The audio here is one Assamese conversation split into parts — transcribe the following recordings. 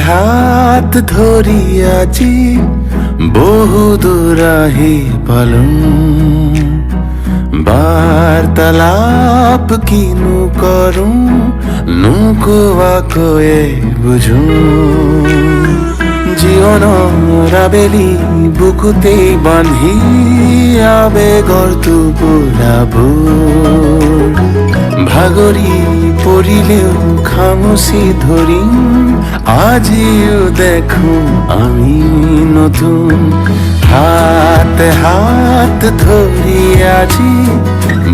হাত ধৰি আজি বহু দূৰ আহি পালো। বাৰ্তালাপ কিনো কৰো নোকোৱাকৈয়ে বুঝো। জীৱনৰ আবেলি বুকুতেই বান্ধি আবেগৰ টোপোলাবোৰ ভাগৰি পৰিলেও খামুচি ধৰিম। আজিও দেখো আমি নতুন হাতে হাত ধৰি আজি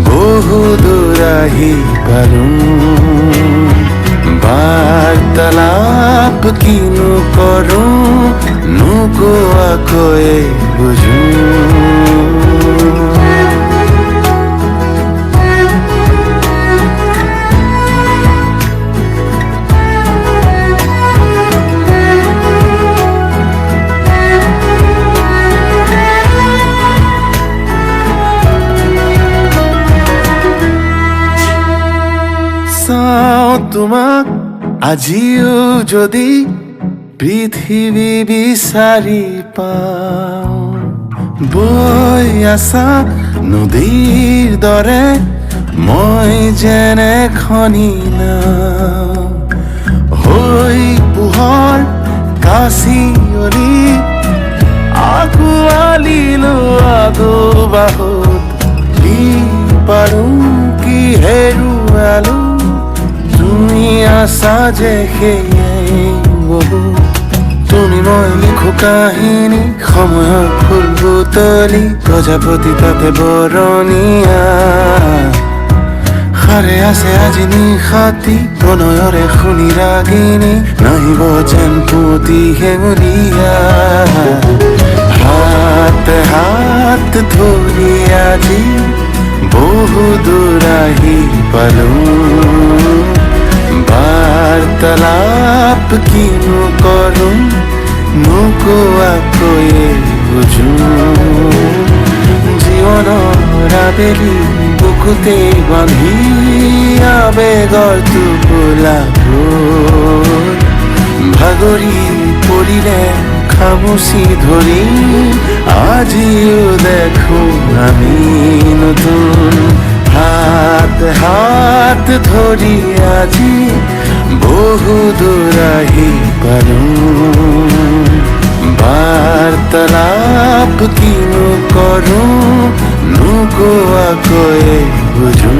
বহু দূৰ আহি পালো। বাৰ্তালাপ কিনো কৰো নোকোৱাকৈয়ে বুঝো। তোমাক আজিও যদি পৃথিৱী বিচাৰি পাওঁ, বৈ আছা নদীৰ দৰে মই যেনে খনি নাও। হৈ পোহৰ কাচিয়লি আঁকোৱালিলো আগু বাহুত কি পাৰো কি হেৰুৱালো। তুমি আছা যে সেয়াই বহুত। তুমি মই লিখো কাহিনী সময়ৰ ফুল বুটলি প্ৰজাপতি তাতে বৰণীয়া। সাৰে আছে আজি নিশাতি প্ৰণয়ৰে শুনি ৰাগিনী নাহিব যেন পুতি হেঙুলীয়া। হাতে হাত ধৰি আজি বহু দূৰ আহি পালো। বাৰ্তালাপ কিনো কৰো নোকোৱাকৈয়ে বুঝো। জীৱনৰ আবেলি বুকুতেই বান্ধি আবেগৰ টোপোলাবোৰ ভাগৰি পৰিলে খামুচি ধৰি আজিও দেখো আমি নতুন হাতে হাত ধৰি আজি বহু দূৰ আহি পালো। বাৰ্তালাপ কিনো কৰো নোকোৱাকৈয়ে বুঝো।